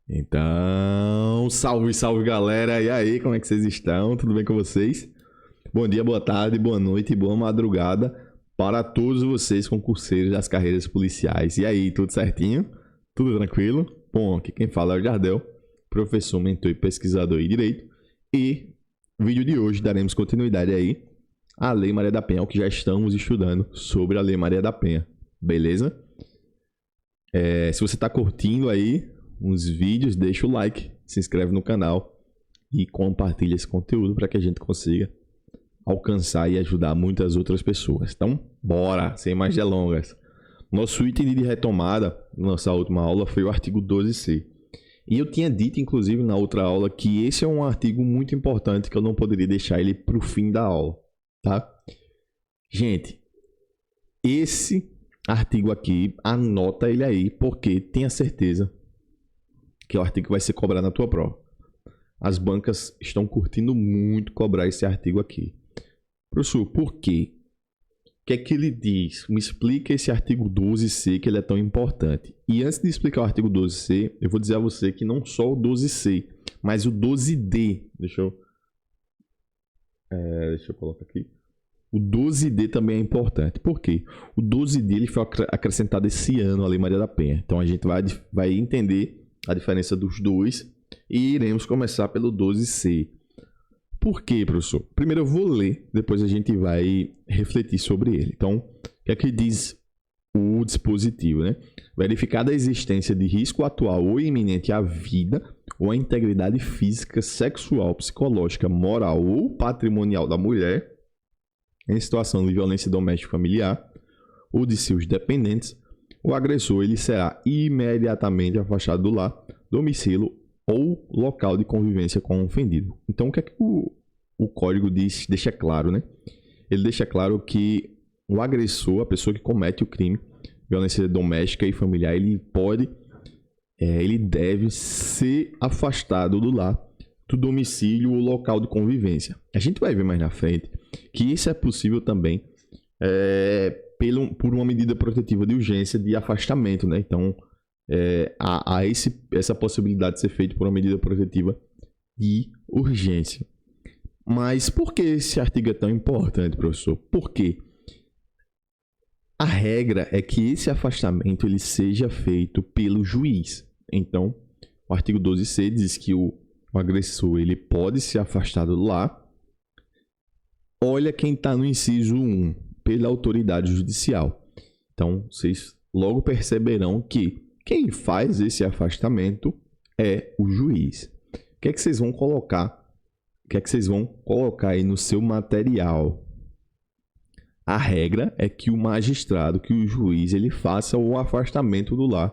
Então, salve, salve galera! E aí, como é que vocês estão? Tudo bem com vocês? Bom dia, boa tarde, boa noite e boa madrugada para todos vocês concurseiros das carreiras policiais. E aí, tudo certinho? Tudo tranquilo? Bom, aqui quem fala é o Jardel, professor, mentor e pesquisador em Direito. E no vídeo de hoje daremos continuidade aí à Lei Maria da Penha, o que já estamos estudando sobre a Lei Maria da Penha, beleza? Se você está curtindo aí uns vídeos, deixa o like, se inscreve no canal e compartilha esse conteúdo para que a gente consiga alcançar e ajudar muitas outras pessoas. Então, bora, sem mais delongas. Nosso item de retomada, nossa última aula, foi o artigo 12C. E eu tinha dito, inclusive, na outra aula, que esse é um artigo muito importante que eu não poderia deixar ele para o fim da aula, tá? Gente, esse artigo aqui, anota ele aí, porque tenha certeza que é o artigo que vai ser cobrado na tua prova. As bancas estão curtindo muito cobrar esse artigo aqui. Professor, por quê? O que é que ele diz? Me explica esse artigo 12C, que ele é tão importante. E antes de explicar o artigo 12C, eu vou dizer a você que não só o 12C, mas o 12D. Deixa eu colocar aqui. O 12D também é importante. Por quê? O 12D ele foi acrescentado esse ano à Lei Maria da Penha. Então a gente vai entender a diferença dos dois e iremos começar pelo 12C. Por quê, professor? Primeiro eu vou ler, depois a gente vai refletir sobre ele. Então, o que é que diz o dispositivo, né? Verificada a existência de risco atual ou iminente à vida ou à integridade física, sexual, psicológica, moral ou patrimonial da mulher em situação de violência doméstica familiar ou de seus dependentes, o agressor ele será imediatamente afastado do lar, domicílio ou local de convivência com o ofendido. Então, o que é que o código deixa claro, né? Ele deixa claro que o agressor, a pessoa que comete o crime, violência doméstica e familiar, ele deve ser afastado do lar, do domicílio ou local de convivência. A gente vai ver mais na frente que isso é possível também por uma medida protetiva de urgência de afastamento, né? Então, há essa possibilidade de ser feito por uma medida protetiva de urgência. Mas por que esse artigo é tão importante, professor? Porque a regra é que esse afastamento ele seja feito pelo juiz. Então, o artigo 12C diz que o agressor ele pode ser afastado do lar. Olha quem está no inciso 1, pela autoridade judicial. Então, vocês logo perceberão que quem faz esse afastamento é o juiz. O que é que vocês vão colocar? O que é que vocês vão colocar aí no seu material? A regra é que o magistrado, que o juiz, ele faça o afastamento do lar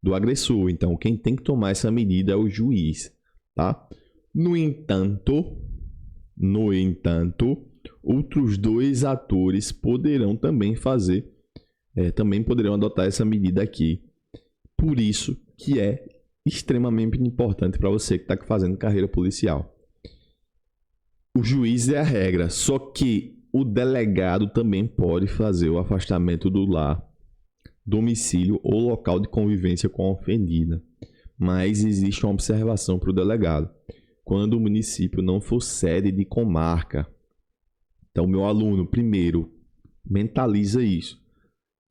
do agressor. Então, quem tem que tomar essa medida é o juiz, tá? No entanto, outros dois atores poderão também também poderão adotar essa medida aqui. Por isso que é extremamente importante para você que está fazendo carreira policial. O juiz é a regra, só que o delegado também pode fazer o afastamento do lar, domicílio ou local de convivência com a ofendida. Mas existe uma observação para o delegado. Quando o município não for sede de comarca. Então, meu aluno, primeiro, mentaliza isso.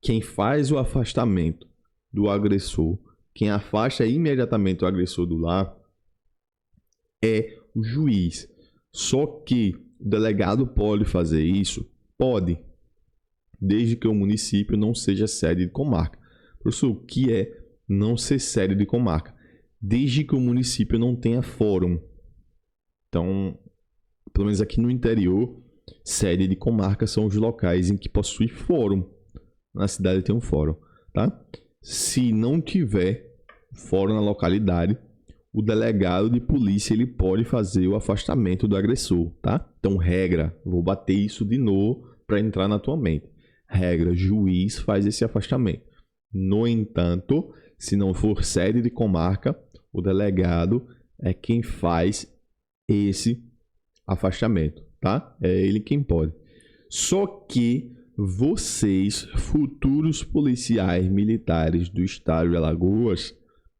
Quem faz o afastamento do agressor, quem afasta imediatamente o agressor do lar, é o juiz. Só que o delegado pode fazer isso? Pode, desde que o município não seja sede de comarca. Professor, o que é não ser sede de comarca? Desde que o município não tenha fórum. Então, pelo menos aqui no interior, sede de comarca são os locais em que possui fórum. Na cidade tem um fórum, tá? Se não tiver fórum na localidade, o delegado de polícia ele pode fazer o afastamento do agressor, tá? Então, regra, vou bater isso de novo para entrar na tua mente. Regra, juiz faz esse afastamento. No entanto, se não for sede de comarca, o delegado é quem faz esse afastamento, tá? É ele quem pode. Só que vocês, futuros policiais militares do estado de Alagoas,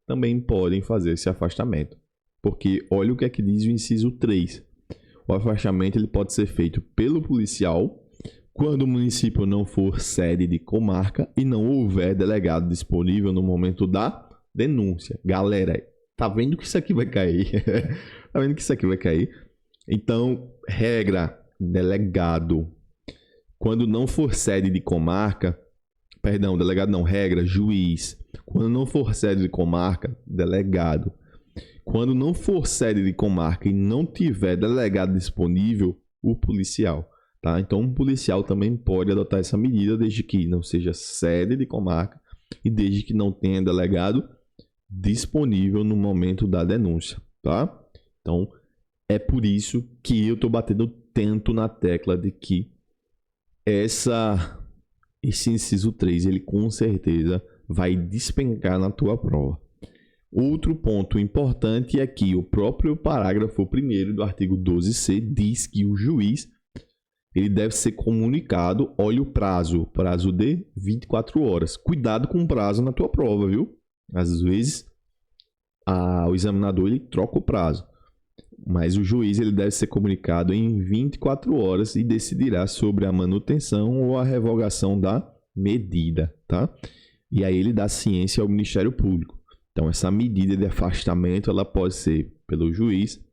também podem fazer esse afastamento. Porque olha o que é que diz o inciso 3. O afastamento ele pode ser feito pelo policial quando o município não for sede de comarca e não houver delegado disponível no momento da denúncia. Galera, tá vendo que isso aqui vai cair? Tá vendo que isso aqui vai cair? Então, regra, delegado. Quando não for sede de comarca, perdão, delegado não, regra, juiz. Quando não for sede de comarca, delegado. Quando não for sede de comarca e não tiver delegado disponível, o policial. Tá? Então, um policial também pode adotar essa medida desde que não seja sede de comarca e desde que não tenha delegado disponível no momento da denúncia. Tá? Então, é por isso que eu estou batendo tanto na tecla de que esse inciso 3, ele com certeza vai despencar na tua prova. Outro ponto importante é que o próprio parágrafo 1º do artigo 12C diz que o juiz ele deve ser comunicado, olha o prazo de 24 horas. Cuidado com o prazo na tua prova, viu? Às vezes o examinador ele troca o prazo, mas o juiz ele deve ser comunicado em 24 horas e decidirá sobre a manutenção ou a revogação da medida, tá? E aí ele dá ciência ao Ministério Público. Então, essa medida de afastamento ela pode ser pelo juiz,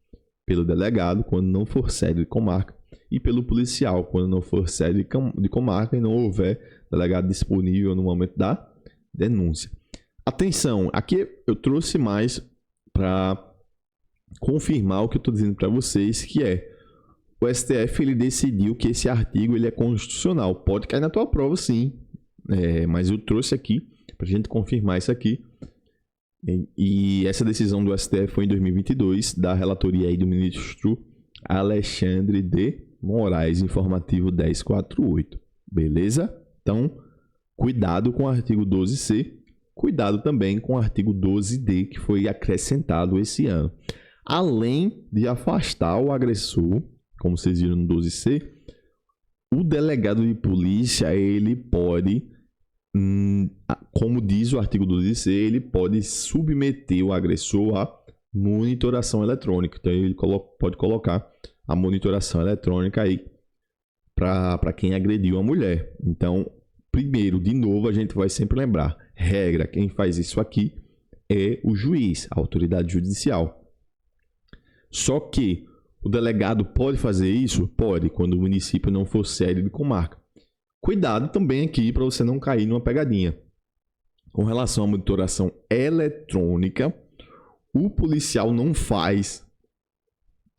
pelo delegado, quando não for sede de comarca, e pelo policial, quando não for sede de comarca e não houver delegado disponível no momento da denúncia. Atenção, aqui eu trouxe mais para confirmar o que eu estou dizendo para vocês, que é o STF ele decidiu que esse artigo ele é constitucional. Pode cair na tua prova, sim, mas eu trouxe aqui para a gente confirmar isso aqui. E essa decisão do STF foi em 2022, da relatoria aí do ministro Alexandre de Moraes, informativo 1048. Beleza? Então, cuidado com o artigo 12C, cuidado também com o artigo 12D, que foi acrescentado esse ano. Além de afastar o agressor, como vocês viram no 12C, o delegado de polícia, ele pode, como diz o artigo 12C, ele pode submeter o agressor a monitoração eletrônica. Então, ele pode colocar a monitoração eletrônica aí para quem agrediu a mulher. Então, primeiro, de novo, a gente vai sempre lembrar, regra, quem faz isso aqui é o juiz, a autoridade judicial. Só que o delegado pode fazer isso? Pode, quando o município não for sede de comarca. Cuidado também aqui para você não cair numa pegadinha. Com relação à monitoração eletrônica, o policial não faz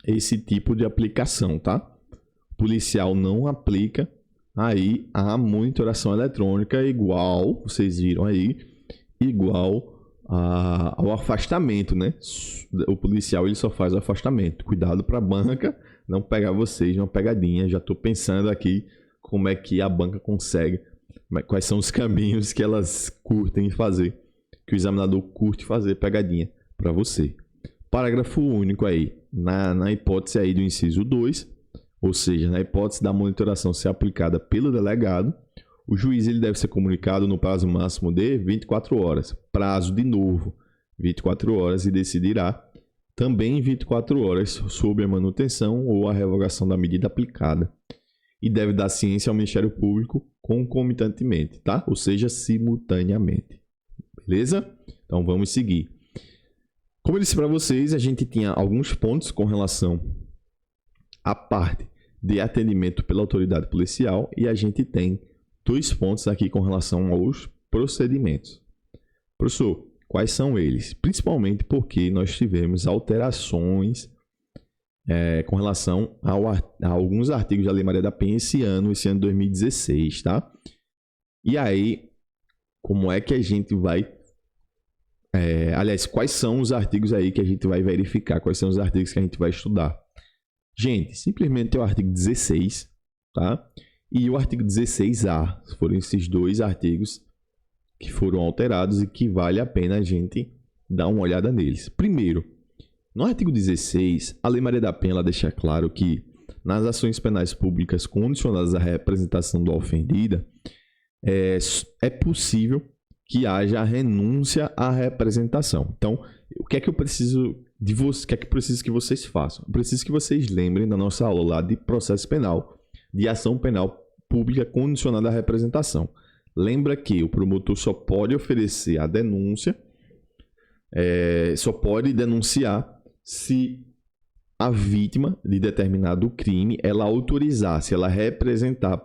esse tipo de aplicação, tá? O policial não aplica aí a monitoração eletrônica igual, vocês viram aí, igual ao afastamento, né? O policial ele só faz o afastamento. Cuidado para a banca não pegar vocês numa pegadinha. Já estou pensando aqui como é que a banca consegue, quais são os caminhos que elas curtem fazer, que o examinador curte fazer pegadinha para você. Parágrafo único aí, na hipótese aí do inciso 2, ou seja, na hipótese da monitoração ser aplicada pelo delegado, o juiz ele deve ser comunicado no prazo máximo de 24 horas. Prazo, de novo, 24 horas e decidirá também em 24 horas sobre a manutenção ou a revogação da medida aplicada. E deve dar ciência ao Ministério Público concomitantemente, tá? Ou seja, simultaneamente. Beleza? Então vamos seguir. Como eu disse para vocês, a gente tinha alguns pontos com relação à parte de atendimento pela autoridade policial e a gente tem 2 pontos aqui com relação aos procedimentos. Professor, quais são eles? Principalmente porque nós tivemos alterações com relação a alguns artigos da Lei Maria da Penha esse ano 2016, tá? E aí, como é que a gente vai... aliás, quais são os artigos aí que a gente vai verificar? Quais são os artigos que a gente vai estudar? Gente, simplesmente é o artigo 16, tá? E o artigo 16A. Foram esses 2 artigos que foram alterados e que vale a pena a gente dar uma olhada neles. Primeiro, no artigo 16, a Lei Maria da Penha ela deixa claro que nas ações penais públicas condicionadas à representação do ofendida, é possível que haja a renúncia à representação. Então, o que é que eu preciso de vocês, o que é que eu preciso que vocês façam? Eu preciso que vocês lembrem da nossa aula lá de processo penal, de ação penal pública condicionada à representação. Lembra que o promotor só pode oferecer a denúncia, só pode denunciar se a vítima de determinado crime ela autorizar, se ela representar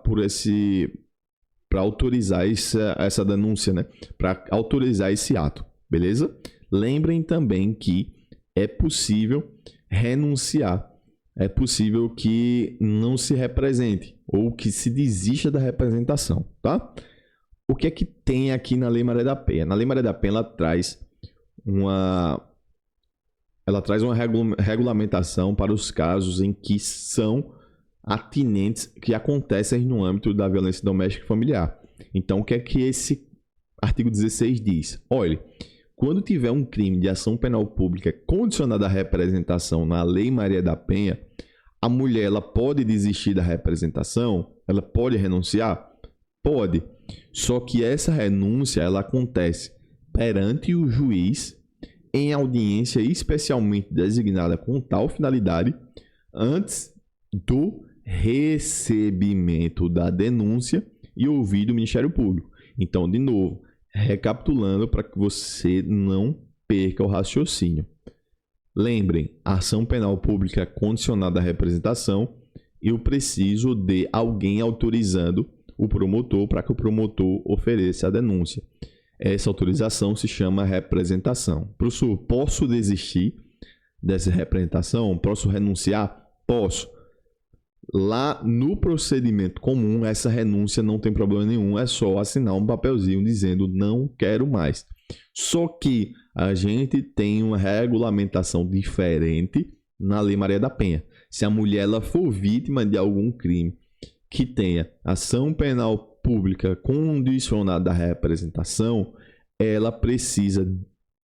para autorizar essa denúncia, né? Para autorizar esse ato, beleza? Lembrem também que é possível renunciar, é possível que não se represente ou que se desista da representação, tá? O que é que tem aqui na Lei Maria da Penha? Na Lei Maria da Penha ela traz uma regulamentação para os casos em que são atinentes, que acontecem no âmbito da violência doméstica e familiar. Então, o que é que esse artigo 16 diz? Olha, quando tiver um crime de ação penal pública condicionada à representação na Lei Maria da Penha, a mulher ela pode desistir da representação? Ela pode renunciar? Pode. Só que essa renúncia ela acontece perante o juiz em audiência especialmente designada com tal finalidade antes do recebimento da denúncia e ouvido o Ministério Público. Então, de novo, recapitulando para que você não perca o raciocínio. Lembrem, ação penal pública condicionada à representação, eu preciso de alguém autorizando o promotor para que o promotor ofereça a denúncia. Essa autorização se chama representação. Professor, posso desistir dessa representação? Posso renunciar? Posso. Lá no procedimento comum, essa renúncia não tem problema nenhum, é só assinar um papelzinho dizendo não quero mais. Só que a gente tem uma regulamentação diferente na Lei Maria da Penha. Se a mulher ela for vítima de algum crime que tenha ação penal pública condicionada à representação, ela precisa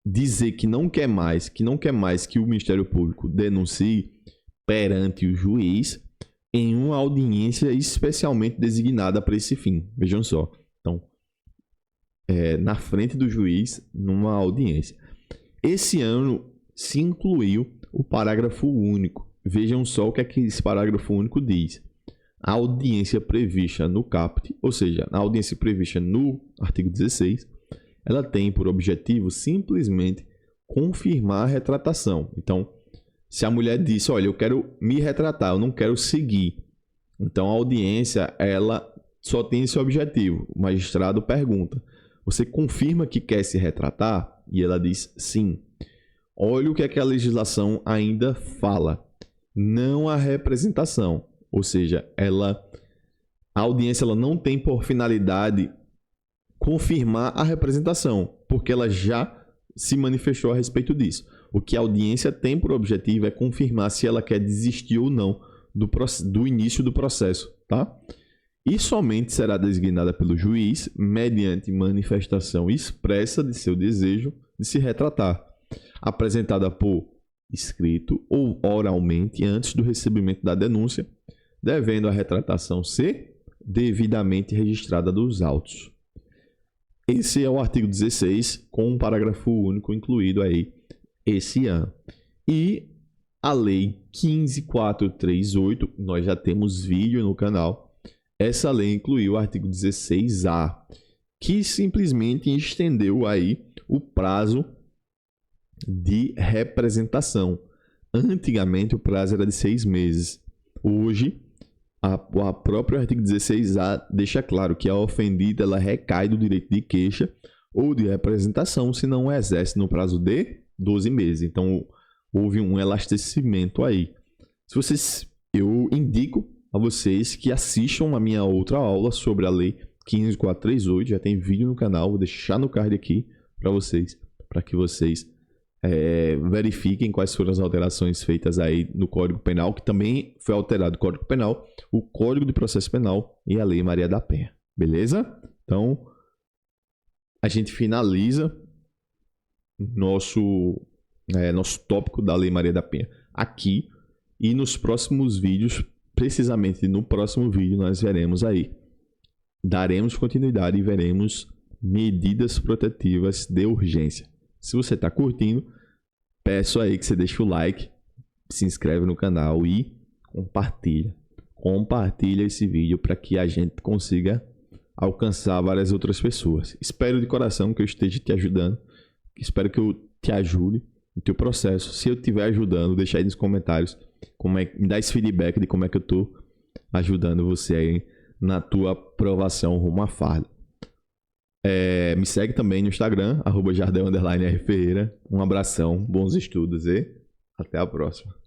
dizer que não quer mais que o Ministério Público denuncie perante o juiz em uma audiência especialmente designada para esse fim. Vejam só. Então, na frente do juiz, numa audiência. Esse ano se incluiu o parágrafo único. Vejam só o que é que esse parágrafo único diz. A audiência prevista no caput, ou seja, a audiência prevista no artigo 16, ela tem por objetivo simplesmente confirmar a retratação. Então, se a mulher disse, olha, eu quero me retratar, eu não quero seguir. Então, a audiência, ela só tem esse objetivo. O magistrado pergunta, você confirma que quer se retratar? E ela diz, sim. Olha o que é que a legislação ainda fala. Não a representação. Ou seja, a audiência ela não tem por finalidade confirmar a representação, porque ela já se manifestou a respeito disso. O que a audiência tem por objetivo é confirmar se ela quer desistir ou não do início do processo, tá? E somente será designada pelo juiz mediante manifestação expressa de seu desejo de se retratar, apresentada por escrito ou oralmente antes do recebimento da denúncia, devendo a retratação ser devidamente registrada dos autos. Esse é o artigo 16, com um parágrafo único incluído aí esse ano. E a Lei 15.438, nós já temos vídeo no canal. Essa lei incluiu o artigo 16A, que simplesmente estendeu aí o prazo de representação. Antigamente o prazo era de 6 meses. Hoje, a própria artigo 16A deixa claro que a ofendida ela recai do direito de queixa ou de representação se não exerce no prazo de 12 meses. Então, houve um elastecimento aí. Eu indico a vocês que assistam a minha outra aula sobre a Lei 15.438. Já tem vídeo no canal, vou deixar no card aqui para que vocês verifiquem quais foram as alterações feitas aí no Código Penal, que também foi alterado o Código Penal, o Código de Processo Penal e a Lei Maria da Penha. Beleza? Então, a gente finaliza nosso tópico da Lei Maria da Penha aqui, e nos próximos vídeos, precisamente no próximo vídeo, nós veremos aí, daremos continuidade e veremos medidas protetivas de urgência. Se você está curtindo, peço aí que você deixe o like, se inscreve no canal e compartilha. Compartilha esse vídeo para que a gente consiga alcançar várias outras pessoas. Espero de coração que eu esteja te ajudando. Espero que eu te ajude no teu processo. Se eu estiver ajudando, deixa aí nos comentários me dá esse feedback de como é que eu estou ajudando você aí na tua aprovação rumo à farda. Me segue também no Instagram, @jardel_rferreira. Um abração, bons estudos e até a próxima.